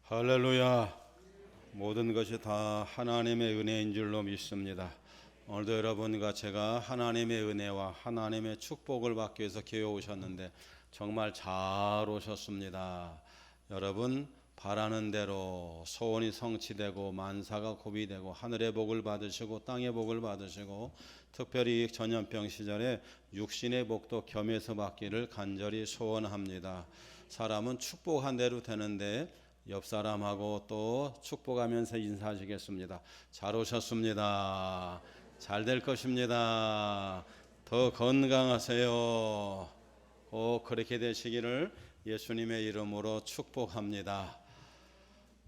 할렐루야. 모든 것이 다 하나님의 은혜인 줄로 믿습니다. 오늘도 여러분과 제가 하나님의 은혜와 하나님의 축복을 받기 위해서 교회 오셨는데 정말 잘 오셨습니다. 여러분 바라는 대로 소원이 성취되고 만사가 고비되고 하늘의 복을 받으시고 땅의 복을 받으시고 특별히 전염병 시절에 육신의 복도 겸해서 받기를 간절히 소원합니다. 사람은 축복한 대로 되는데 옆 사람하고 또 축복하면서 인사하시겠습니다. 잘 오셨습니다. 잘 될 것입니다. 더 건강하세요. 꼭 그렇게 되시기를 예수님의 이름으로 축복합니다.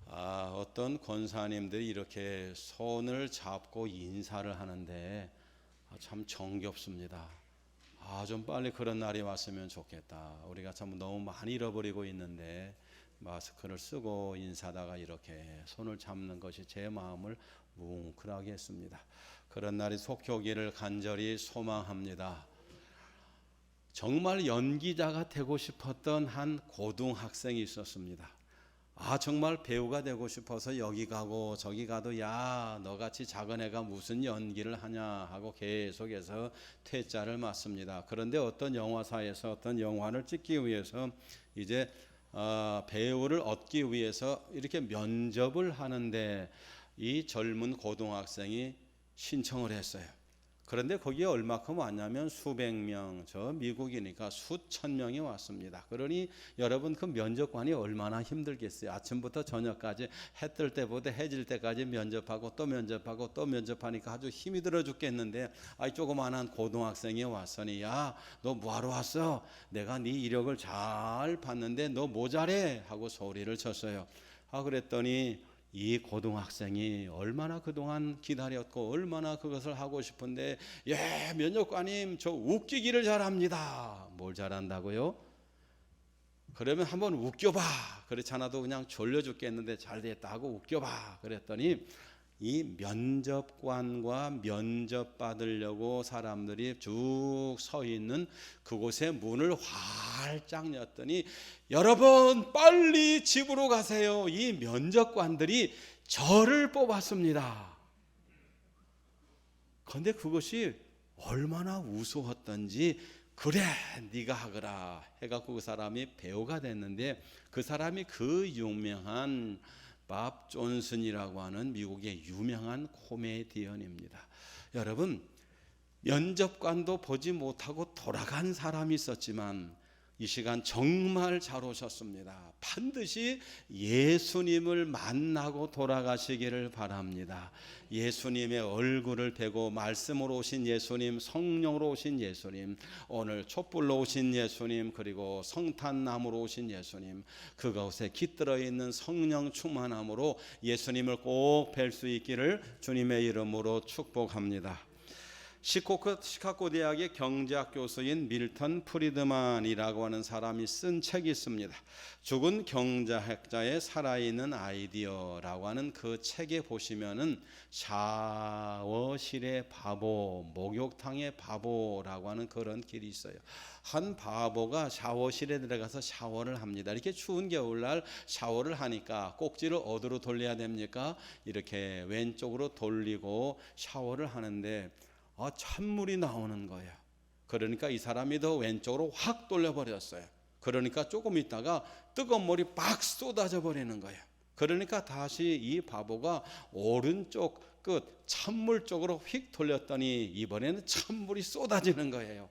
어떤 권사님들이 이렇게 손을 잡고 인사를 하는데 참 정겹습니다. 좀 빨리 그런 날이 왔으면 좋겠다. 우리가 참 너무 많이 잃어버리고 있는데 마스크를 쓰고 인사다가 이렇게 손을 잡는 것이 제 마음을 뭉클하게 했습니다. 그런 날이 속히 오기를 간절히 소망합니다. 정말 연기자가 되고 싶었던 한 고등학생이 있었습니다. 정말 배우가 되고 싶어서 여기 가고 저기 가도 야 너같이 작은 애가 무슨 연기를 하냐 하고 계속해서 퇴짜를 맞습니다. 그런데 어떤 영화사에서 어떤 영화를 찍기 위해서 이제 배우를 얻기 위해서 이렇게 면접을 하는데 이 젊은 고등학생이 신청을 했어요. 그런데 거기에 얼마큼 왔냐면 수백 명, 저 미국이니까 수천 명이 왔습니다. 그러니 여러분 그 면접관이 얼마나 힘들겠어요. 아침부터 저녁까지 해 뜰 때보다 해 질 때까지 면접하고 또 면접하고 또 면접하니까 아주 힘이 들어 죽겠는데 조그만한 고등학생이 왔으니 야 너 뭐하러 왔어? 내가 네 이력을 잘 봤는데 너 뭐 잘해? 하고 소리를 쳤어요. 그랬더니 이 고등학생이 얼마나 그동안 기다렸고 얼마나 그것을 하고 싶은데 면접관님 저 웃기기를 잘합니다. 뭘 잘한다고요? 그러면 한번 웃겨봐. 그렇지 않아도 그냥 졸려 죽겠는데 잘됐다 하고 웃겨봐. 그랬더니 이 면접관과 면접 받으려고 사람들이 쭉 서 있는 그곳에 문을 활짝 열었더니 여러분 빨리 집으로 가세요. 이 면접관들이 저를 뽑았습니다. 그런데 그것이 얼마나 우스웠던지 그래 네가 하거라 해갖고 그 사람이 배우가 됐는데 그 사람이 그 유명한 밥 존슨이라고 하는 미국의 유명한 코미디언입니다. 여러분 면접관도 보지 못하고 돌아간 사람이 있었지만 이 시간 정말 잘 오셨습니다. 반드시 예수님을 만나고 돌아가시기를 바랍니다. 예수님의 얼굴을 뵈고 말씀으로 오신 예수님, 성령으로 오신 예수님, 오늘 촛불로 오신 예수님, 그리고 성탄나무로 오신 예수님, 그곳에 깃들어 있는 성령 충만함으로 예수님을 꼭 뵐 수 있기를 주님의 이름으로 축복합니다. 시카고 대학의 경제학 교수인 밀턴 프리드만이라고 하는 사람이 쓴 책이 있습니다. 죽은 경제학자의 살아있는 아이디어라고 하는 그 책에 보시면은 샤워실의 바보, 목욕탕의 바보라고 하는 그런 길이 있어요. 한 바보가 샤워실에 들어가서 샤워를 합니다. 이렇게 추운 겨울날 샤워를 하니까 꼭지를 어디로 돌려야 됩니까? 이렇게 왼쪽으로 돌리고 샤워를 하는데 찬물이 나오는 거예요. 그러니까 이 사람이 더 왼쪽으로 확 돌려버렸어요. 그러니까 조금 있다가 뜨거운 물이 빡 쏟아져 버리는 거예요. 그러니까 다시 이 바보가 오른쪽 끝 찬물 쪽으로 휙 돌렸더니 이번에는 찬물이 쏟아지는 거예요.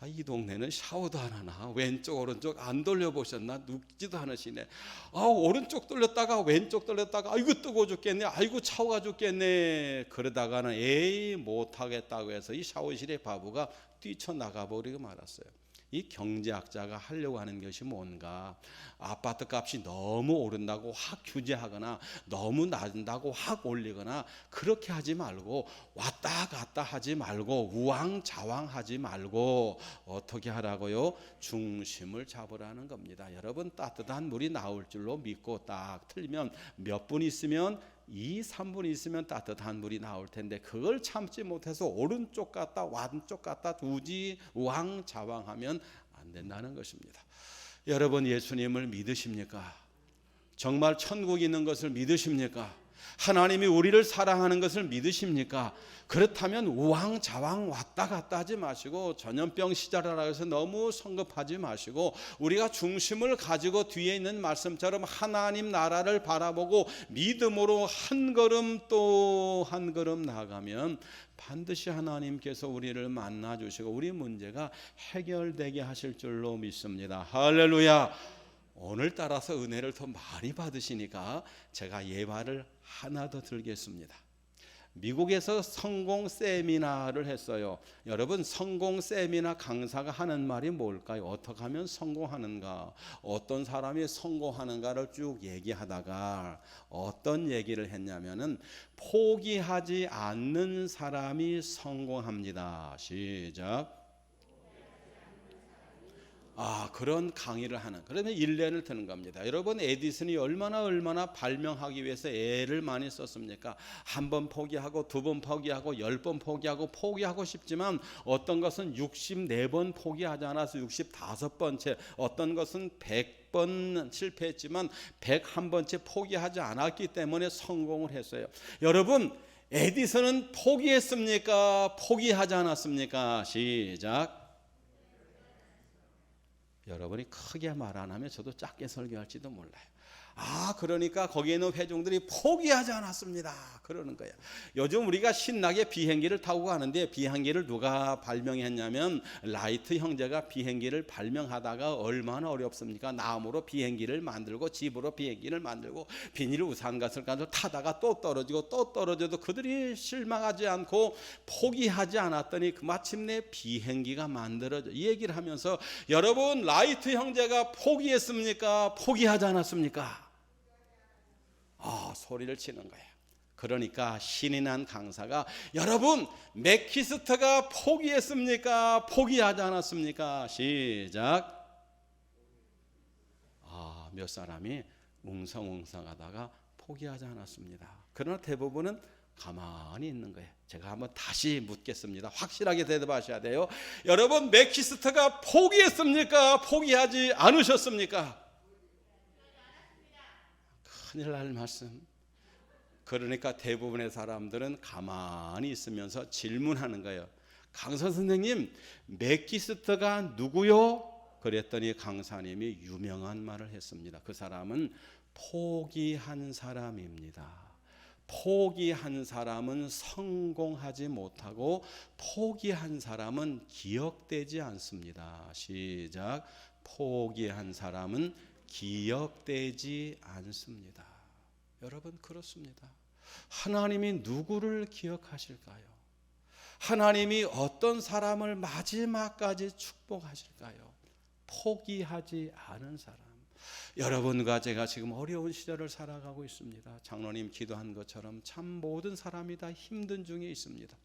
이 동네는 샤워도 안 하나? 왼쪽 오른쪽 안 돌려보셨나? 눕지도 않으시네. 오른쪽 돌렸다가 왼쪽 돌렸다가 아이고 뜨거워 죽겠네, 아이고 차워가 죽겠네. 그러다가는 못하겠다고 해서 이 샤워실의 바보가 뛰쳐나가 버리고 말았어요. 이 경제학자가 하려고 하는 것이 뭔가 아파트 값이 너무 오른다고 확 규제하거나 너무 낮다고 확 올리거나 그렇게 하지 말고 왔다 갔다 하지 말고 우왕좌왕하지 말고 어떻게 하라고요? 중심을 잡으라는 겁니다. 여러분 따뜻한 물이 나올 줄로 믿고 딱 틀면 몇 분 있으면 2, 3분 있으면 따뜻한 물이 나올 텐데 그걸 참지 못해서 오른쪽 갔다 왼쪽 갔다 두지 우왕좌왕하면 안 된다는 것입니다. 여러분 예수님을 믿으십니까? 정말 천국이 있는 것을 믿으십니까? 하나님이 우리를 사랑하는 것을 믿으십니까? 그렇다면 우왕좌왕 왔다 갔다 하지 마시고 전염병 시절이라 해서 너무 성급하지 마시고 우리가 중심을 가지고 뒤에 있는 말씀처럼 하나님 나라를 바라보고 믿음으로 한 걸음 또 한 걸음 나아가면 반드시 하나님께서 우리를 만나 주시고 우리 문제가 해결되게 하실 줄로 믿습니다. 할렐루야. 오늘따라서 은혜를 더 많이 받으시니까 제가 예화를 하나 더 들겠습니다. 미국에서 성공 세미나를 했어요. 여러분, 성공 세미나 강사가 하는 말이 뭘까요? 어떻게 하면 성공하는가? 어떤 사람이 성공하는가를 쭉 얘기하다가 어떤 얘기를 했냐면은 포기하지 않는 사람이 성공합니다. 시작. 그런 강의를 하는, 그러면 1년을 드는 겁니다. 여러분, 에디슨이 얼마나 발명하기 위해서 애를 많이 썼습니까? 한 번 포기하고, 2번 포기하고, 10번 포기하고 싶지만 어떤 것은 64번 포기하지 않아서 65번째, 어떤 것은 100번 실패했지만 101번째 포기하지 않았기 때문에 성공을 했어요. 여러분, 에디슨은 포기했습니까? 포기하지 않았습니까? 시작. 여러분이 크게 말 안 하면 저도 작게 설교할지도 몰라요. 그러니까 거기에 있는 회중들이 포기하지 않았습니다. 그러는 거예요. 요즘 우리가 신나게 비행기를 타고 가는데 비행기를 누가 발명했냐면 라이트 형제가 비행기를 발명하다가 얼마나 어렵습니까? 나무로 비행기를 만들고 집으로 비행기를 만들고 비닐 우산 같은 걸 타다가 또 떨어지고 또 떨어져도 그들이 실망하지 않고 포기하지 않았더니 마침내 비행기가 만들어져. 이 얘기를 하면서 여러분, 라이트 형제가 포기했습니까? 포기하지 않았습니까? 소리를 치는 거예요. 그러니까 신이 난 강사가 여러분, 맥키스터가 포기했습니까? 포기하지 않았습니까? 시작. 몇 사람이 웅성웅성하다가 포기하지 않았습니다. 그러나 대부분은 가만히 있는 거예요. 제가 한번 다시 묻겠습니다. 확실하게 대답하셔야 돼요. 여러분, 맥키스터가 포기했습니까? 포기하지 않으셨습니까? 큰일 날 말씀. 그러니까 대부분의 사람들은 가만히 있으면서 질문하는 거예요. 강사 선생님, 맥키스터가 누구요? 그랬더니 강사님이 유명한 말을 했습니다. 그 사람은 포기한 사람입니다. 포기한 사람은 성공하지 못하고 포기한 사람은 기억되지 않습니다. 시작. 포기한 사람은 기억되지 않습니다. 여러분, 그렇습니다. 하나님이 누구를 기억하실까요? 하나님이 어떤 사람을 마지막까지 축복하실까요? 포기하지 않은 사람. 여러분과 제가 지금 어려운 시절을 살아가고 있습니다. 장로님 기도한 것처럼 참 모든 사람이 다 힘든 중에 있습니다.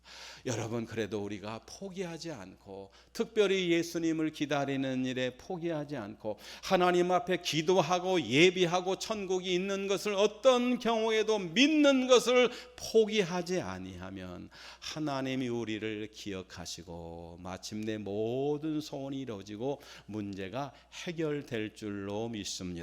여러분, 그래도 우리가 포기하지 않고 특별히 예수님을 기다리는 일에 포기하지 않고 하나님 앞에 기도하고 예비하고 천국이 있는 것을 어떤 경우에도 믿는 것을 포기하지 아니하면 하나님이 우리를 기억하시고 마침내 모든 소원이 이루어지고 문제가 해결될 줄로 믿습니다.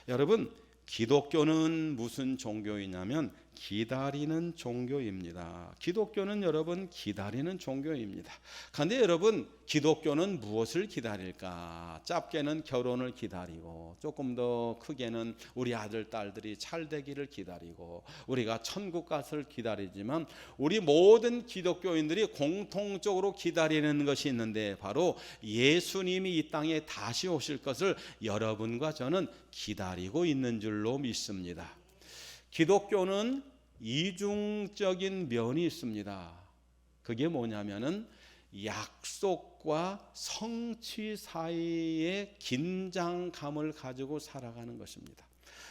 여러분, 기독교는 무슨 종교이냐면 기다리는 종교입니다. 기독교는 여러분 기다리는 종교입니다. 그런데 여러분, 기독교는 무엇을 기다릴까? 짧게는 결혼을 기다리고 조금 더 크게는 우리 아들 딸들이 잘 되기를 기다리고 우리가 천국 가서를 기다리지만 우리 모든 기독교인들이 공통적으로 기다리는 것이 있는데 바로 예수님이 이 땅에 다시 오실 것을 여러분과 저는 기다리고 있는 줄로 믿습니다. 기독교는 이중적인 면이 있습니다. 그게 뭐냐면은 약속과 성취 사이의 긴장감을 가지고 살아가는 것입니다.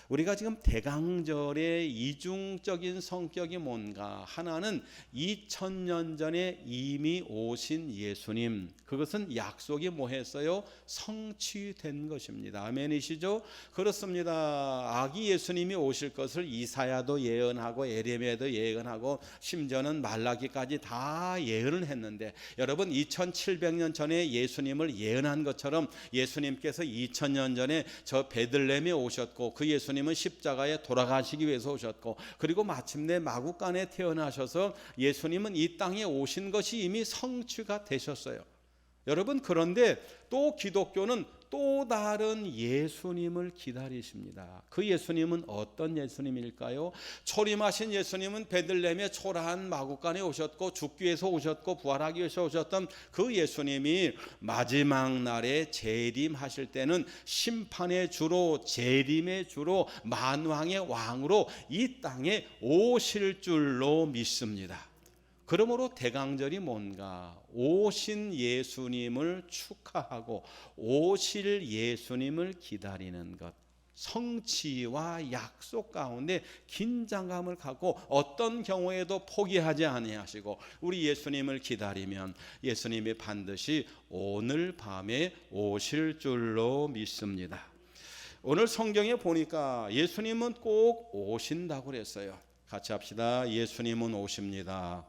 우리가 지금 대강절의 이중적인 성격이 뭔가? 하나는 2000년 전에 이미 오신 예수님, 그것은 약속이 뭐했어요? 성취된 것입니다. 아멘이시죠? 그렇습니다. 아기 예수님이 오실 것을 이사야도 예언하고 에레미야도 예언하고 심지어는 말라기까지 다 예언을 했는데 여러분, 2700년 전에 예수님을 예언한 것처럼 예수님께서 2000년 전에 저 베들레헴에 오셨고 그 그 예수님은 십자가에 돌아가시기 위해서 오셨고, 그리고 마침내 마구간에 태어나셔서 예수님은 이 땅에 오신 것이 이미 성취가 되셨어요. 여러분, 그런데 또 기독교는 또 다른 예수님을 기다리십니다. 그 예수님은 어떤 예수님일까요? 초림하신 예수님은 베들레헴의 초라한 마구간에 오셨고 죽기 위해서 오셨고 부활하기 위해서 오셨던 그 예수님이 마지막 날에 재림하실 때는 심판의 주로, 재림의 주로, 만왕의 왕으로 이 땅에 오실 줄로 믿습니다. 그러므로 대강절이 뭔가? 오신 예수님을 축하하고 오실 예수님을 기다리는 것, 성취와 약속 가운데 긴장감을 갖고 어떤 경우에도 포기하지 아니하시고 우리 예수님을 기다리면 예수님이 반드시 오늘 밤에 오실 줄로 믿습니다. 오늘 성경에 보니까 예수님은 꼭 오신다고 그랬어요. 같이 합시다. 예수님은 오십니다.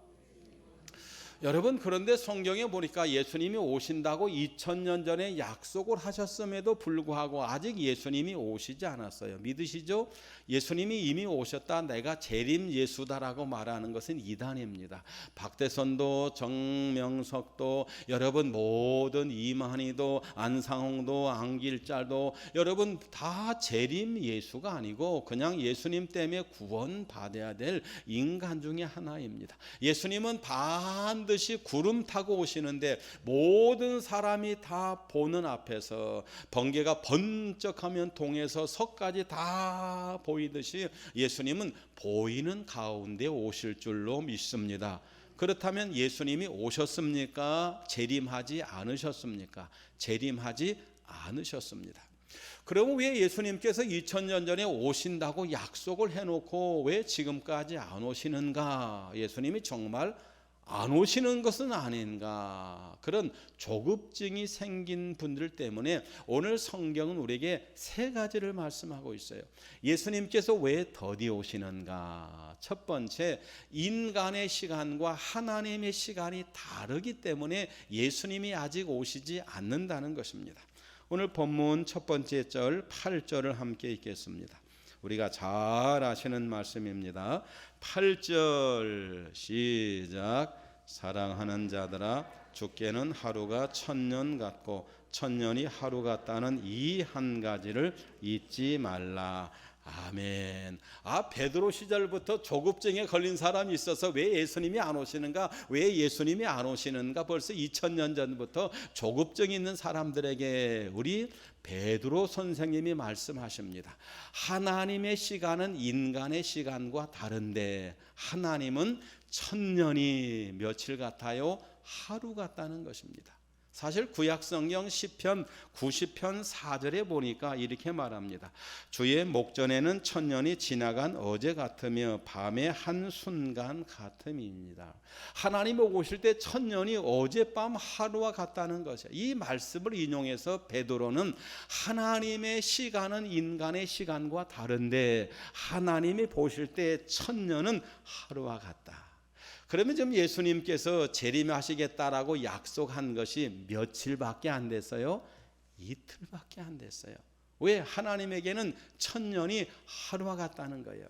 여러분, 그런데 성경에 보니까 예수님이 오신다고 2000년 전에 약속을 하셨음에도 불구하고 아직 예수님이 오시지 않았어요. 믿으시죠? 예수님이 이미 오셨다, 내가 재림 예수다라고 말하는 것은 이단입니다. 박대선도 정명석도 여러분 모든 이만희도 안상홍도 안길잘도 여러분 다 재림 예수가 아니고 그냥 예수님 때문에 구원받아야 될 인간 중에 하나입니다. 예수님은 반드시 구름 타고 오시는데 모든 사람이 다 보는 앞에서 번개가 번쩍하면 동에서 석까지 다 보이듯이 예수님은 보이는 가운데 오실 줄로 믿습니다. 그렇다면 예수님이 오셨습니까? 재림하지 않으셨습니까? 재림하지 않으셨습니다. 그러면 왜 예수님께서 2000년 전에 오신다고 약속을 해놓고 왜 지금까지 안 오시는가? 예수님이 정말 안 오시는 것은 아닌가? 그런 조급증이 생긴 분들 때문에 오늘 성경은 우리에게 세 가지를 말씀하고 있어요. 예수님께서 왜 더디 오시는가? 첫 번째, 인간의 시간과 하나님의 시간이 다르기 때문에 예수님이 아직 오시지 않는다는 것입니다. 오늘 본문 첫 번째 절 8절을 함께 읽겠습니다. 우리가 잘 아시는 말씀입니다. 8절 시작. 사랑하는 자들아, 주께는 하루가 1000년 같고 1000년이 하루 같다는 이 한 가지를 잊지 말라. 아멘. 베드로 시절부터 조급증에 걸린 사람이 있어서 왜 예수님이 안 오시는가? 왜 예수님이 안 오시는가? 벌써 2000년 전부터 조급증이 있는 사람들에게 우리 베드로 선생님이 말씀하십니다. 하나님의 시간은 인간의 시간과 다른데 하나님은 1000년이 며칠 같아요? 하루 같다는 것입니다. 사실 구약성경 시편 90편 4절에 보니까 이렇게 말합니다. 주의 목전에는 1000년이 지나간 어제 같으며 밤의 한순간 같음입니다. 하나님 오실 때 1000년이 어젯밤 하루와 같다는 것이에요. 이 말씀을 인용해서 베드로는 하나님의 시간은 인간의 시간과 다른데 하나님이 보실 때 1000년은 하루와 같다. 그러면 지금 예수님께서 재림하시겠다라고 약속한 것이 며칠밖에 안 됐어요? 이틀밖에 안 됐어요. 왜? 하나님에게는 1000년이 하루와 같다는 거예요.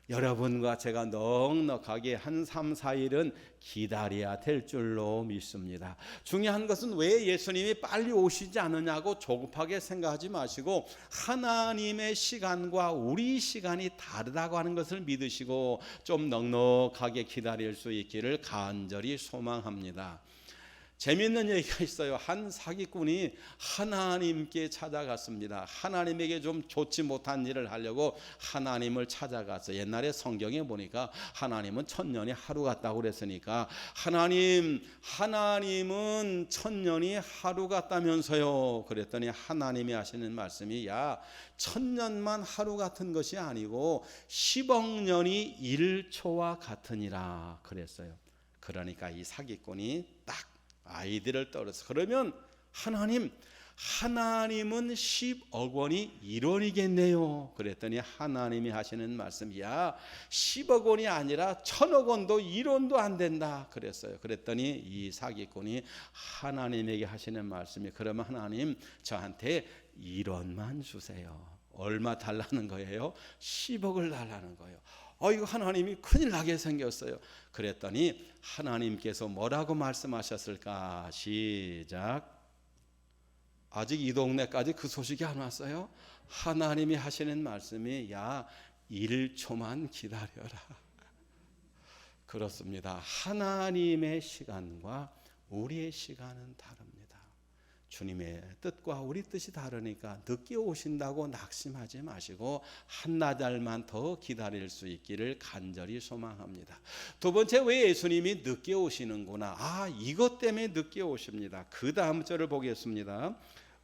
여러분과 제가 넉넉하게 한 3, 4일은 기다려야 될 줄로 믿습니다. 중요한 것은 왜 예수님이 빨리 오시지 않느냐고 조급하게 생각하지 마시고 하나님의 시간과 우리 시간이 다르다고 하는 것을 믿으시고 좀 넉넉하게 기다릴 수 있기를 간절히 소망합니다. 재미있는 얘기가 있어요. 한 사기꾼이 하나님께 찾아갔습니다. 하나님에게 좀 좋지 못한 일을 하려고 하나님을 찾아가서 옛날에 성경에 보니까 하나님은 1000년이 하루 같다고 그랬으니까 하나님은 1000년이 하루 같다면서요. 그랬더니 하나님이 하시는 말씀이 1000년만 하루 같은 것이 아니고 10억 년이 1초와 같으니라 그랬어요. 그러니까 이 사기꾼이 딱 아이디어를 떠올려서 그러면 하나님은 10억 원이 1원이겠네요. 그랬더니 하나님이 하시는 말씀이야 10억 원이 아니라 1000억 원도 1원도 안 된다 그랬어요. 그랬더니 이 사기꾼이 하나님에게 하시는 말씀이 그러면 하나님 저한테 1원만 주세요. 얼마 달라는 거예요? 10억을 달라는 거예요. 이거 하나님이 큰일 나게 생겼어요. 그랬더니 하나님께서 뭐라고 말씀하셨을까? 시작. 아직 이 동네까지 그 소식이 안 왔어요. 하나님이 하시는 말씀이 야 1초만 기다려라. 그렇습니다. 하나님의 시간과 우리의 시간은 다릅니다. 주님의 뜻과 우리 뜻이 다르니까 늦게 오신다고 낙심하지 마시고 한나절만 더 기다릴 수 있기를 간절히 소망합니다. 두 번째, 왜 예수님이 늦게 오시는구나. 이것 때문에 늦게 오십니다. 그 다음 절을 보겠습니다.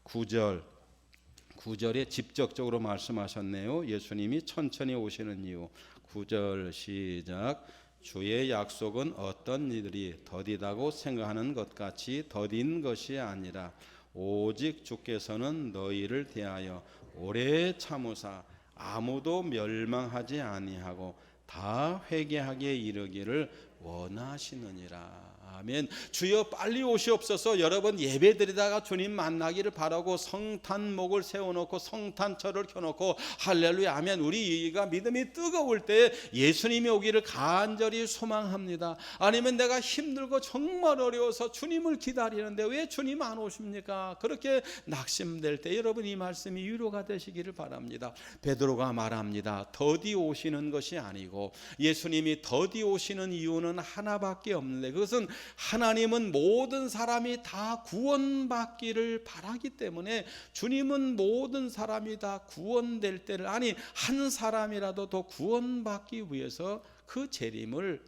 9절에 직접적으로 말씀하셨네요. 예수님이 천천히 오시는 이유. 9절 시작. 주의 약속은 어떤 이들이 더디다고 생각하는 것 같이 더딘 것이 아니라 오직 주께서는 너희를 대하여 오래 참으사 아무도 멸망하지 아니하고 다 회개하게 이르기를 원하시느니라. 아멘. 주여 빨리 오시옵소서. 여러분 예배드리다가 주님 만나기를 바라고 성탄목을 세워놓고 성탄철을 켜놓고 할렐루야 하면 우리가 믿음이 뜨거울 때 예수님이 오기를 간절히 소망합니다. 아니면 내가 힘들고 정말 어려워서 주님을 기다리는데 왜 주님 안 오십니까? 그렇게 낙심될 때 여러분 이 말씀이 위로가 되시기를 바랍니다. 베드로가 말합니다. 더디 오시는 것이 아니고 예수님이 더디 오시는 이유는 하나밖에 없는데 그것은 하나님은 모든 사람이 다 구원받기를 바라기 때문에 주님은 모든 사람이 다 구원될 때를 한 사람이라도 더 구원받기 위해서 그 재림을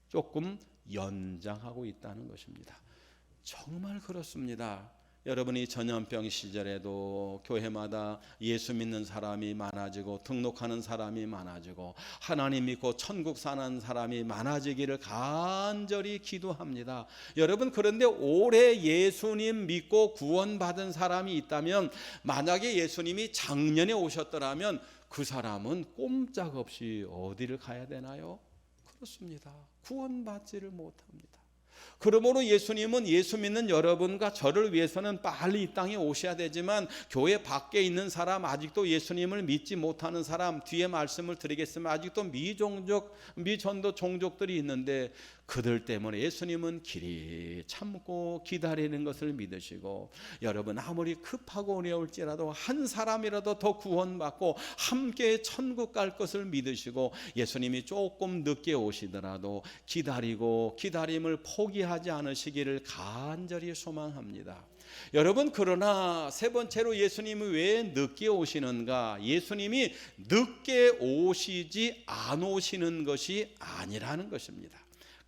조금 연장하고 있다는 것입니다. 정말 그렇습니다. 여러분이 전염병 시절에도 교회마다 예수 믿는 사람이 많아지고 등록하는 사람이 많아지고 하나님 믿고 천국 사는 사람이 많아지기를 간절히 기도합니다. 여러분 그런데 올해 예수님 믿고 구원받은 사람이 있다면 만약에 예수님이 작년에 오셨더라면 그 사람은 꼼짝없이 어디를 가야 되나요? 그렇습니다. 구원받지를 못합니다. 그러므로 예수님은 예수 믿는 여러분과 저를 위해서는 빨리 이 땅에 오셔야 되지만 교회 밖에 있는 사람, 아직도 예수님을 믿지 못하는 사람, 뒤에 말씀을 드리겠으면 아직도 미전도 종족들이 있는데 그들 때문에 예수님은 길이 참고 기다리는 것을 믿으시고 여러분 아무리 급하고 어려울지라도 한 사람이라도 더 구원받고 함께 천국 갈 것을 믿으시고 예수님이 조금 늦게 오시더라도 기다리고 기다림을 포기하지 않으시기를 간절히 소망합니다. 여러분 그러나 세 번째로 예수님이 왜 늦게 오시는가? 예수님이 늦게 오시지 안 오시는 것이 아니라는 것입니다.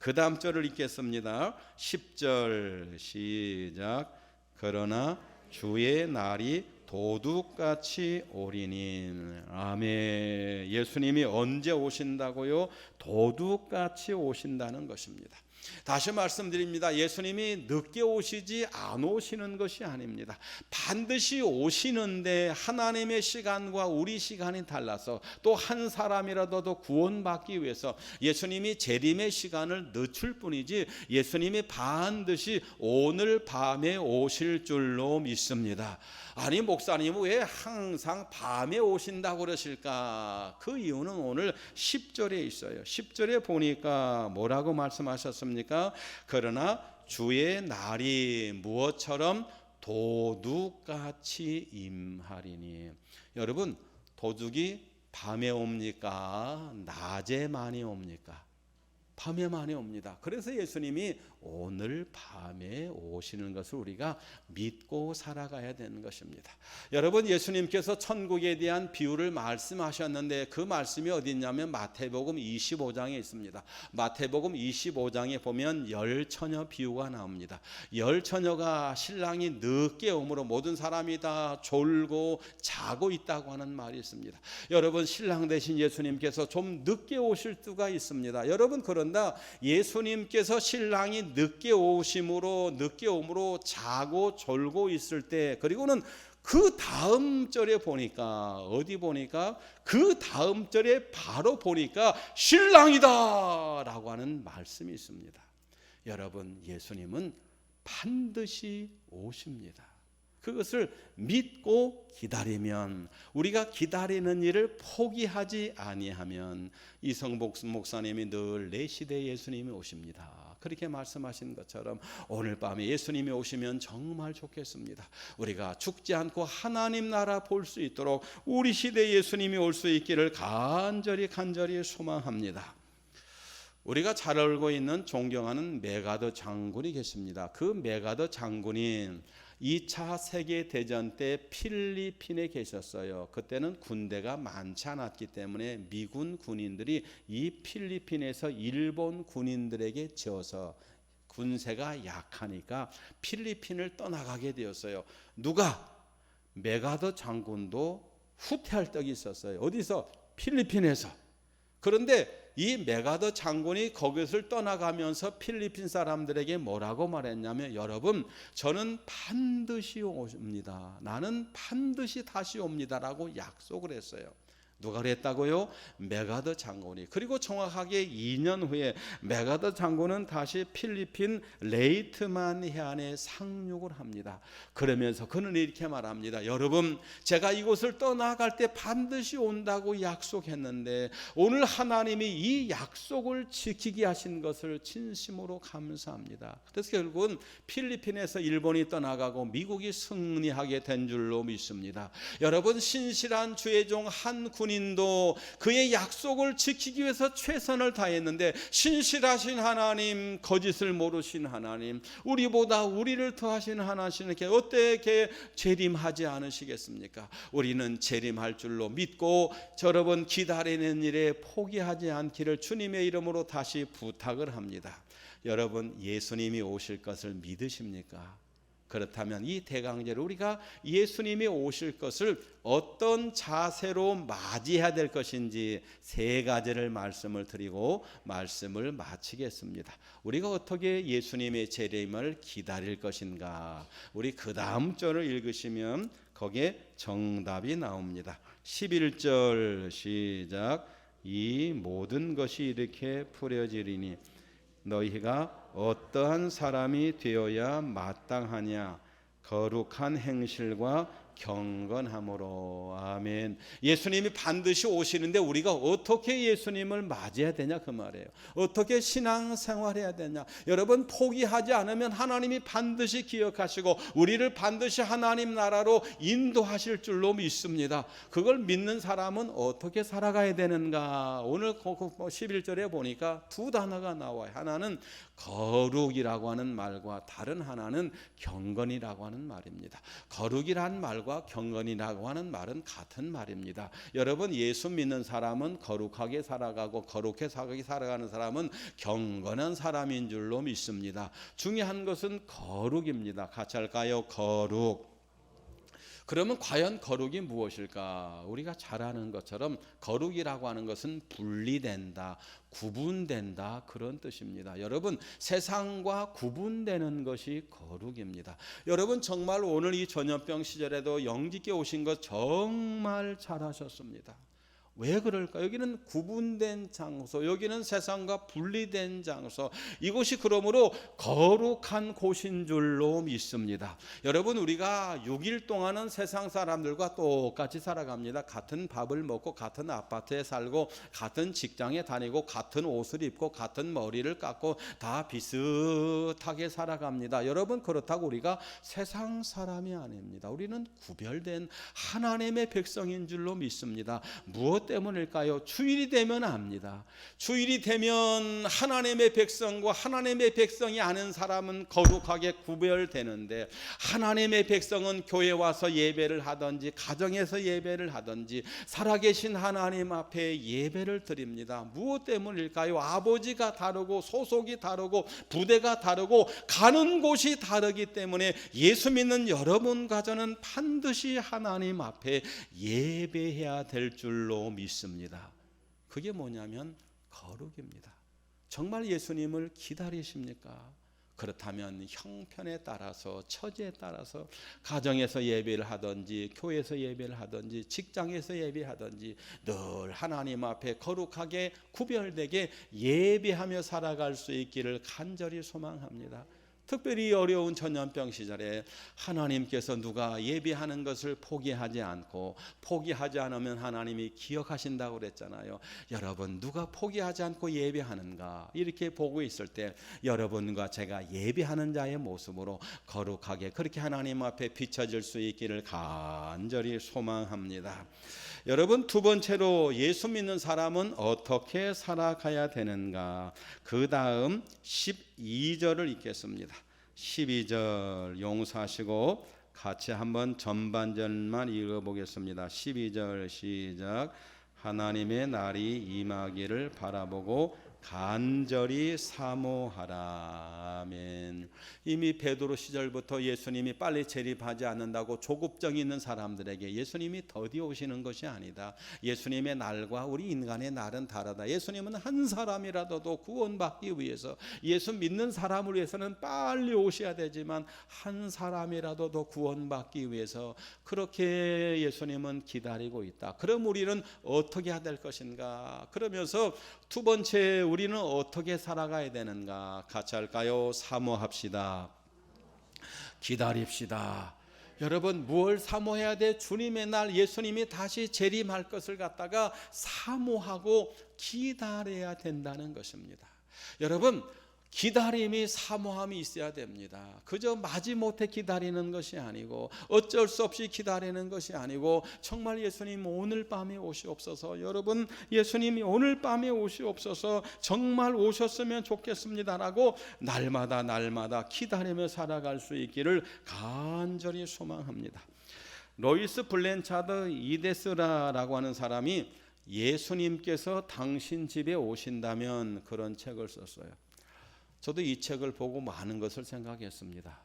그 다음 절을 읽겠습니다. 10절 시작. 그러나 주의 날이 도둑같이 오리니. 아멘. 예수님이 언제 오신다고요? 도둑같이 오신다는 것입니다. 다시 말씀드립니다. 예수님이 늦게 오시지 안 오시는 것이 아닙니다. 반드시 오시는데 하나님의 시간과 우리 시간이 달라서 또 한 사람이라도 더 구원받기 위해서 예수님이 재림의 시간을 늦출 뿐이지 예수님이 반드시 오늘 밤에 오실 줄로 믿습니다. 아니 목사님은 왜 항상 밤에 오신다고 그러실까? 그 이유는 오늘 10절에 있어요. 10절에 보니까 뭐라고 말씀하셨습니까? 그러나 주의 날이 무엇처럼 도둑같이 임하리니. 여러분 도둑이 밤에 옵니까? 낮에 많이 옵니까? 밤에 많이 옵니다. 그래서 예수님이 오늘 밤에 오시는 것을 우리가 믿고 살아가야 되는 것입니다. 여러분 예수님께서 천국에 대한 비유를 말씀하셨는데 그 말씀이 어디 있냐면 마태복음 25장에 있습니다. 마태복음 25장에 보면 열처녀 비유가 나옵니다. 열처녀가 신랑이 늦게 오므로 모든 사람이 다 졸고 자고 있다고 하는 말이 있습니다. 여러분 신랑 대신 예수님께서 좀 늦게 오실 수가 있습니다. 여러분 그런다 예수님께서 신랑이 늦게 오므로 자고 졸고 있을 때 그리고는 그 다음 절에 보니까 어디 보니까 그 다음 절에 바로 보니까 신랑이다 라고 하는 말씀이 있습니다. 여러분 예수님은 반드시 오십니다. 그것을 믿고 기다리면, 우리가 기다리는 일을 포기하지 아니하면 이성복 목사님이 늘 내 시대에 예수님이 오십니다. 그렇게 말씀하신 것처럼 오늘 밤에 예수님이 오시면 정말 좋겠습니다. 우리가 죽지 않고 하나님 나라 볼 수 있도록 우리 시대에 예수님이 올 수 있기를 간절히 소망합니다. 우리가 잘 알고 있는 존경하는 메가더 장군이 계십니다. 그 메가더 장군이 2차 세계대전 때 필리핀에 계셨어요. 그때는 군대가 많지 않았기 때문에 미군 군인들이 이 필리핀에서 일본 군인들에게 져서 군세가 약하니까 필리핀을 떠나가게 되었어요. 누가? 메가더 장군도 후퇴할 떡이 있었어요. 어디서? 필리핀에서. 그런데 이 메가더 장군이 거기서 떠나가면서 필리핀 사람들에게 뭐라고 말했냐면, 여러분, 저는 반드시 옵니다. 나는 반드시 다시 옵니다라고 약속을 했어요. 누가 그랬다고요? 메가더 장군이. 그리고 정확하게 2년 후에 메가더 장군은 다시 필리핀 레이트만 해안에 상륙을 합니다. 그러면서 그는 이렇게 말합니다. 여러분, 제가 이곳을 떠나갈 때 반드시 온다고 약속했는데 오늘 하나님이 이 약속을 지키게 하신 것을 진심으로 감사합니다. 그래서 결국은 필리핀에서 일본이 떠나가고 미국이 승리하게 된 줄로 믿습니다. 여러분, 신실한 주의 종 한 군인도 그의 약속을 지키기 위해서 최선을 다했는데, 신실하신 하나님, 거짓을 모르신 하나님, 우리보다 우리를 더하신 하나님께 어떻게 재림하지 않으시겠습니까? 우리는 재림할 줄로 믿고 여러분 기다리는 일에 포기하지 않기를 주님의 이름으로 다시 부탁을 합니다. 여러분, 예수님이 오실 것을 믿으십니까? 그렇다면 이 대강제로 우리가 예수님이 오실 것을 어떤 자세로 맞이해야 될 것인지 3가지를 말씀을 드리고 말씀을 마치겠습니다. 우리가 어떻게 예수님의 재림을 기다릴 것인가? 우리 그 다음 절을 읽으시면 거기에 정답이 나옵니다. 11절 시작. 이 모든 것이 이렇게 풀어지리니 너희가 어떠한 사람이 되어야 마땅하냐? 거룩한 행실과 경건함으로. 아멘. 예수님이 반드시 오시는데 우리가 어떻게 예수님을 맞이해야 되냐 그 말이에요. 어떻게 신앙생활해야 되냐. 여러분, 포기하지 않으면 하나님이 반드시 기억하시고 우리를 반드시 하나님 나라로 인도하실 줄로 믿습니다. 그걸 믿는 사람은 어떻게 살아가야 되는가. 오늘 11절에 보니까 2 단어가 나와요. 하나는 거룩이라고 하는 말과 다른 하나는 경건이라고 하는 말입니다. 거룩이란 말과 경건이라고 하는 말은 같은 말입니다. 여러분, 예수 믿는 사람은 거룩하게 살아가고 거룩하게 살아가는 사람은 경건한 사람인 줄로 믿습니다. 중요한 것은 거룩입니다. 같이 할까요? 거룩. 그러면 과연 거룩이 무엇일까? 우리가 잘 아는 것처럼 거룩이라고 하는 것은 분리된다, 구분된다, 그런 뜻입니다. 여러분, 세상과 구분되는 것이 거룩입니다. 여러분, 정말 오늘 이 전염병 시절에도 영지께 오신 것 정말 잘하셨습니다. 왜 그럴까? 여기는 구분된 장소, 여기는 세상과 분리된 장소, 이곳이 그러므로 거룩한 곳인 줄로 믿습니다. 여러분, 우리가 6일 동안은 세상 사람들과 똑같이 살아갑니다. 같은 밥을 먹고 같은 아파트에 살고 같은 직장에 다니고 같은 옷을 입고 같은 머리를 깎고 다 비슷하게 살아갑니다. 여러분, 그렇다고 우리가 세상 사람이 아닙니다. 우리는 구별된 하나님의 백성인 줄로 믿습니다. 무엇 때문일까요? 주일이 되면 압니다. 주일이 되면 하나님의 백성과 하나님의 백성이 아닌 사람은 거룩하게 구별되는데, 하나님의 백성은 교회 와서 예배를 하든지 가정에서 예배를 하든지 살아계신 하나님 앞에 예배를 드립니다. 무엇 때문일까요? 아버지가 다르고 소속이 다르고 부대가 다르고 가는 곳이 다르기 때문에 예수 믿는 여러분 가정은 반드시 하나님 앞에 예배해야 될 줄로 믿습니다. 그게 뭐냐면 거룩입니다. 정말 예수님을 기다리십니까? 그렇다면 형편에 따라서, 처지에 따라서 가정에서 예배를 하든지 교회에서 예배를 하든지 직장에서 예배하든지 늘 하나님 앞에 거룩하게 구별되게 예배하며 살아갈 수 있기를 간절히 소망합니다. 특별히 어려운 전염병 시절에 하나님께서 누가 예비하는 것을 포기하지 않고, 포기하지 않으면 하나님이 기억하신다고 그랬잖아요. 여러분, 누가 포기하지 않고 예비하는가 이렇게 보고 있을 때 여러분과 제가 예비하는 자의 모습으로 거룩하게 그렇게 하나님 앞에 비춰질 수 있기를 간절히 소망합니다. 여러분, 두 번째로 예수 믿는 사람은 어떻게 살아가야 되는가? 그 다음 12절을 읽겠습니다. 12절 용서하시고 같이 한번 전반절만 읽어보겠습니다. 12절 시작. 하나님의 날이 임하기를 바라보고 간절히 사모하라. 아멘. 이미 베드로 시절부터 예수님이 빨리 재림하지 않는다고 조급증 있는 사람들에게 예수님이 더디 오시는 것이 아니다. 예수님의 날과 우리 인간의 날은 다르다. 예수님은 한 사람이라도 구원받기 위해서, 예수 믿는 사람을 위해서는 빨리 오셔야 되지만 한 사람이라도 구원받기 위해서 그렇게 예수님은 기다리고 있다. 그럼 우리는 어떻게 해야 될 것인가? 그러면서 두 번째, 우리는 어떻게 살아가야 되는가? 같이 할까요? 사모합시다. 기다립시다. 여러분, 무엇을 사모해야 돼? 주님의 날, 예수님이 다시 재림할 것을 갖다가 사모하고 기다려야 된다는 것입니다. 여러분, 기다림이 사모함이 있어야 됩니다. 그저 마지못해 기다리는 것이 아니고, 어쩔 수 없이 기다리는 것이 아니고, 정말 예수님 오늘 밤에 오시옵소서, 여러분 예수님이 오늘 밤에 오시옵소서, 정말 오셨으면 좋겠습니다라고 날마다 기다리며 살아갈 수 있기를 간절히 소망합니다. 로이스 블렌차드 이데스라라고 하는 사람이 예수님께서 당신 집에 오신다면 그런 책을 썼어요. 저도 이 책을 보고 많은 것을 생각했습니다.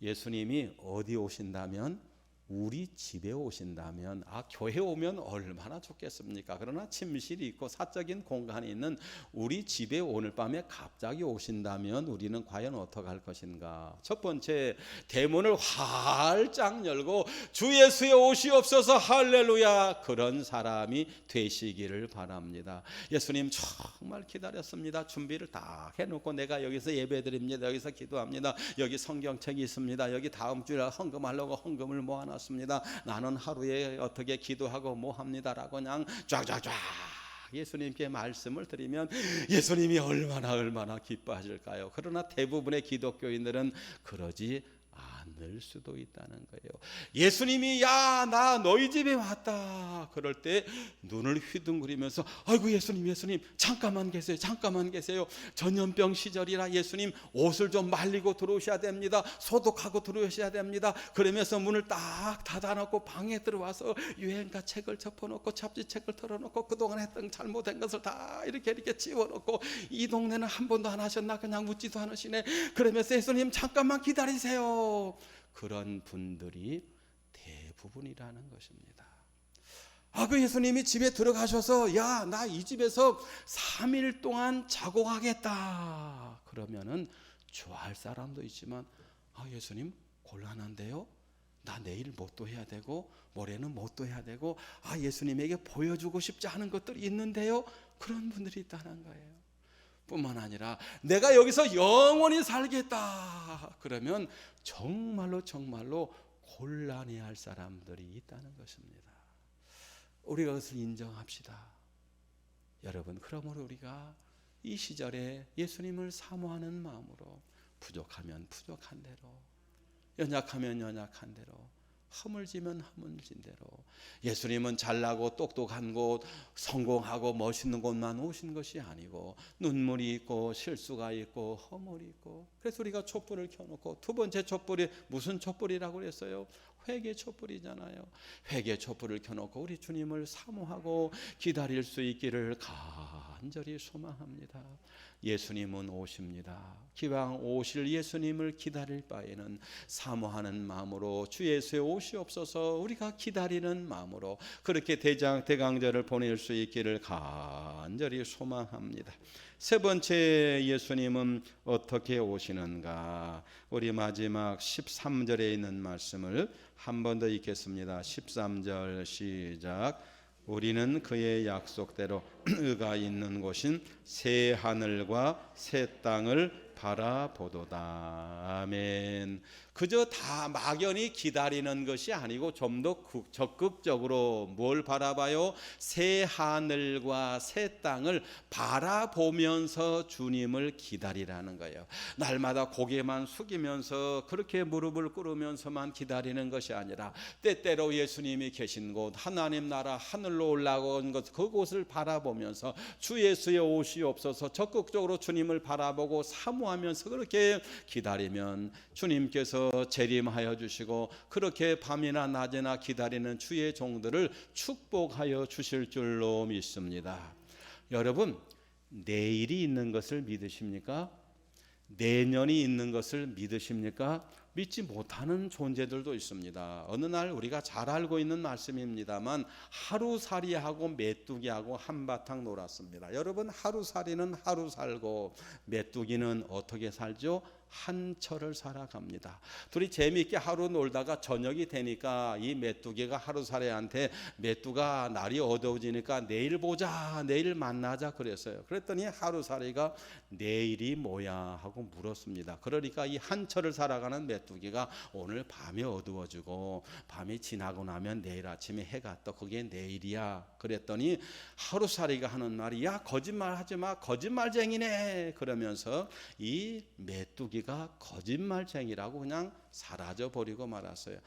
예수님이 어디 오신다면, 우리 집에 오신다면, 교회 오면 얼마나 좋겠습니까? 그러나 침실이 있고 사적인 공간이 있는 우리 집에 오늘 밤에 갑자기 오신다면 우리는 과연 어떻게 할 것인가? 첫 번째, 대문을 활짝 열고 주 예수의 오시옵소서 할렐루야, 그런 사람이 되시기를 바랍니다. 예수님 정말 기다렸습니다. 준비를 다 해놓고 내가 여기서 예배드립니다, 여기서 기도합니다, 여기 성경책이 있습니다, 여기 다음 주에 헌금하려고 헌금을 모아놨습니다, 나는 하루에 어떻게 기도하고 뭐 합니다라고 그냥 쫙쫙쫙 예수님께 말씀을 드리면 예수님이 얼마나 기뻐하실까요? 그러나 대부분의 기독교인들은 그러지 않을 수도 있다는 거예요. 예수님이 나 너희 집에 왔다 그럴 때 눈을 휘둥그리면서 아이고 예수님 잠깐만 계세요. 전염병 시절이라 예수님 옷을 좀 말리고 들어오셔야 됩니다. 소독하고 들어오셔야 됩니다. 그러면서 문을 딱 닫아놓고 방에 들어와서 유행가 책을 접어놓고 잡지책을 털어놓고 그동안 했던 잘못된 것을 다 이렇게 지워놓고 이 동네는 한 번도 안 하셨나 그냥 묻지도 않으시네. 그러면서 예수님 잠깐만 기다리세요. 그런 분들이 대부분이라는 것입니다. 그 예수님이 집에 들어가셔서 나 이 집에서 3일 동안 자고 가겠다 그러면은 좋아할 사람도 있지만 예수님 곤란한데요, 나 내일 뭣도 해야 되고 모레는 뭣도 해야 되고 예수님에게 보여주고 싶지 않은 것들이 있는데요, 그런 분들이 있다는 거예요. 뿐만 아니라 내가 여기서 영원히 살겠다 그러면 정말로 곤란해야 할 사람들이 있다는 것입니다. 우리가 그것을 인정합시다. 여러분, 그러므로 우리가 이 시절에 예수님을 사모하는 마음으로 부족하면 부족한 대로, 연약하면 연약한 대로, 허물지면 허물진 대로, 예수님은 잘나고 똑똑한 곳, 성공하고 멋있는 곳만 오신 것이 아니고 눈물이 있고 실수가 있고 허물이 있고, 그래서 우리가 촛불을 켜놓고, 두 번째 촛불이 무슨 촛불이라고 그랬어요? 회개 촛불이잖아요. 회개 촛불을 켜놓고 우리 주님을 사모하고 기다릴 수 있기를 간절히 소망합니다. 예수님은 오십니다. 기왕 오실 예수님을 기다릴 바에는 사모하는 마음으로 주 예수의 오시옵소서, 우리가 기다리는 마음으로 그렇게 대강절을 보낼 수 있기를 간절히 소망합니다. 세 번째, 예수님은 어떻게 오시는가? 우리 마지막 13절에 있는 말씀을 한 번 더 읽겠습니다. 13절 시작. 우리는 그의 약속대로 의가 있는 곳인 새 하늘과 새 땅을 바라보도다. 아멘. 그저 다 막연히 기다리는 것이 아니고 좀 더 적극적으로 뭘 바라봐요? 새 하늘과 새 땅을 바라보면서 주님을 기다리라는 거예요. 날마다 고개만 숙이면서 그렇게 무릎을 꿇으면서만 기다리는 것이 아니라 때때로 예수님이 계신 곳 하나님 나라 하늘로 올라온 것 그곳을 바라보면서 주 예수의 오시옵소서 적극적으로 주님을 바라보고 사모하면서 그렇게 기다리면 주님께서 재림하여 주시고 그렇게 밤이나 낮이나 기다리는 주의 종들을 축복하여 주실 줄로 믿습니다. 여러분, 내일이 있는 것을 믿으십니까? 내년이 있는 것을 믿으십니까? 믿지 못하는 존재들도 있습니다. 어느 날 우리가 잘 알고 있는 말씀입니다만 하루살이하고 메뚜기하고 한바탕 놀았습니다. 여러분, 하루살이는 하루 살고 메뚜기는 어떻게 살죠? 한철을 살아갑니다. 둘이 재미있게 하루 놀다가 저녁이 되니까 이 메뚜기가 하루살이한테 메뚜가 날이 어두워지니까 내일 보자, 내일 만나자 그랬어요. 그랬더니 하루살이가 내일이 뭐야 하고 물었습니다. 그러니까 이 한철을 살아가는 메뚜기가 오늘 밤이 어두워지고 밤이 지나고 나면 내일 아침에 해가 떠 그게 내일이야 그랬더니 하루살이가 하는 말이 야 거짓말하지 마 거짓말쟁이네 그러면서 이 메뚜기가 거짓말쟁이라고 그냥 사라져 버리고 말았어요.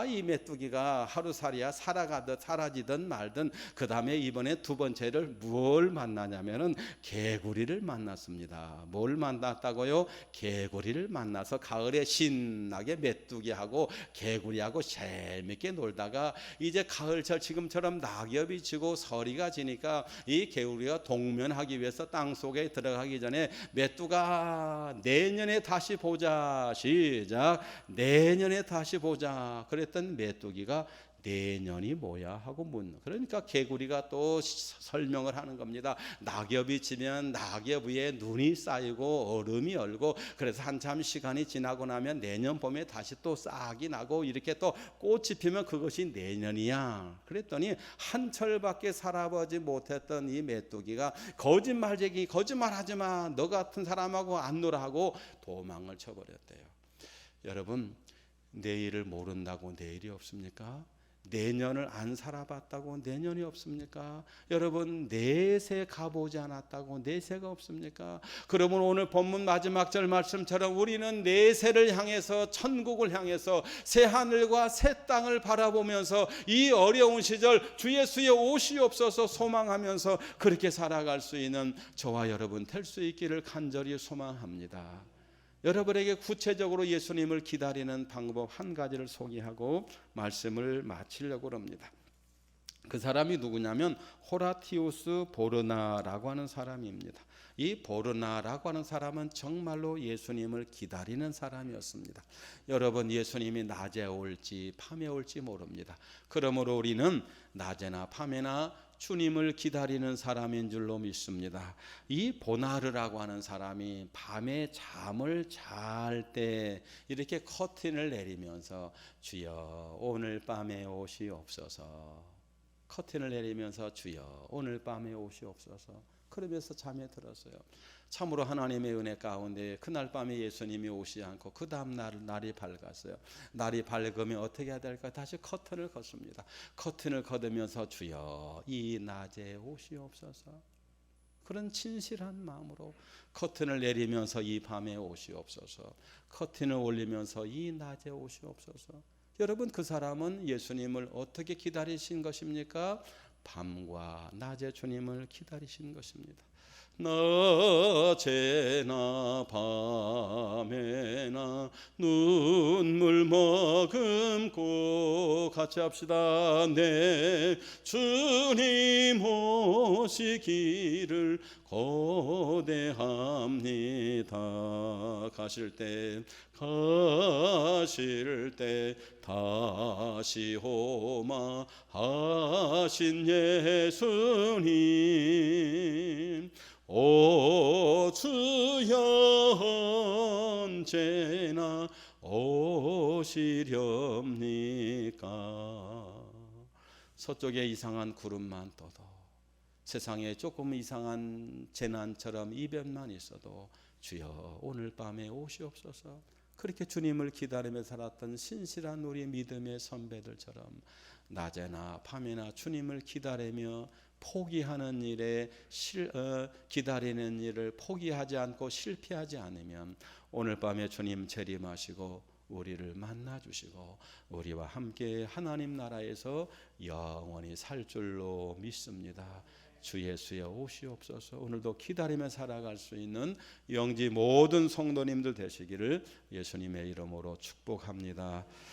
이 메뚜기가 하루살이야 살아가듯 사라지든 말든 그 다음에 이번에 두 번째를 뭘 만나냐면은 개구리를 만났습니다. 뭘 만났다고요? 개구리를 만나서 가을에 신나게 메뚜기하고 개구리하고 재밌게 놀다가 이제 가을철 지금처럼 낙엽이 지고 서리가 지니까 이 개구리가 동면하기 위해서 땅속에 들어가기 전에 메뚜가 내년에 다시 보자 시작 내년에 다시 보자 그랬던 메뚜기가 내년이 뭐야 하고 묻는 그러니까 개구리가 또 설명을 하는 겁니다. 낙엽이 지면 낙엽 위에 눈이 쌓이고 얼음이 얼고 그래서 한참 시간이 지나고 나면 내년 봄에 다시 또 싹이 나고 이렇게 또 꽃이 피면 그것이 내년이야. 그랬더니 한철밖에 살아보지 못했던 이 메뚜기가 거짓말쟁이 거짓말하지 마 너 같은 사람하고 안 놀아 하고 도망을 쳐버렸대요. 여러분, 내일을 모른다고 내일이 없습니까? 내년을 안 살아봤다고 내년이 없습니까? 여러분, 내세 가보지 않았다고 내세가 없습니까? 그러면 오늘 본문 마지막 절 말씀처럼 우리는 내세를 향해서 천국을 향해서 새 하늘과 새 땅을 바라보면서 이 어려운 시절 주 예수의 오시옵소서 소망하면서 그렇게 살아갈 수 있는 저와 여러분 될 수 있기를 간절히 소망합니다. 여러분에게 구체적으로 예수님을 기다리는 방법 한 가지를 소개하고 말씀을 마치려고 합니다. 그 사람이 누구냐면 호라티우스 보르나라고 하는 사람입니다. 이 보르나라고 하는 사람은 정말로 예수님을 기다리는 사람이었습니다. 여러분, 예수님이 낮에 올지 밤에 올지 모릅니다. 그러므로 우리는 낮에나 밤에나 주님을 기다리는 사람인 줄로 믿습니다. 이 보나르라고 하는 사람이 밤에 잠을 잘 때 이렇게 커튼을 내리면서 주여 오늘 밤에 오시옵소서 커튼을 내리면서 주여 오늘 밤에 오시옵소서 그러면서 잠에 들었어요. 참으로 하나님의 은혜 가운데 그날 밤에 예수님이 오시지 않고 그 다음 날이 밝았어요. 날이 밝으면 어떻게 해야 될까? 다시 커튼을 걷습니다. 커튼을 걷으면서 주여 이 낮에 오시옵소서 그런 진실한 마음으로 커튼을 내리면서 이 밤에 오시옵소서 커튼을 올리면서 이 낮에 오시옵소서. 여러분, 그 사람은 예수님을 어떻게 기다리신 것입니까? 밤과 낮에 주님을 기다리신 것입니다. 낮에나 밤에나 눈물 머금고 같이 합시다. 내 주님 오시기를 고대합니다. 가실 때 다시 오마 하신 예수님 오 주여 언제나 오시렵니까? 서쪽에 이상한 구름만 떠도 세상에 조금 이상한 재난처럼 이변만 있어도 주여 오늘 밤에 오시옵소서. 그렇게 주님을 기다리며 살았던 신실한 우리 믿음의 선배들처럼 낮에나 밤에나 주님을 기다리며 포기하는 일에 기다리는 일을 포기하지 않고 실패하지 않으면 오늘 밤에 주님 재림하시고 우리를 만나 주시고 우리와 함께 하나님 나라에서 영원히 살 줄로 믿습니다. 주 예수여 오시옵소서. 오늘도 기다리며 살아갈 수 있는 영지 모든 성도님들 되시기를 예수님의 이름으로 축복합니다.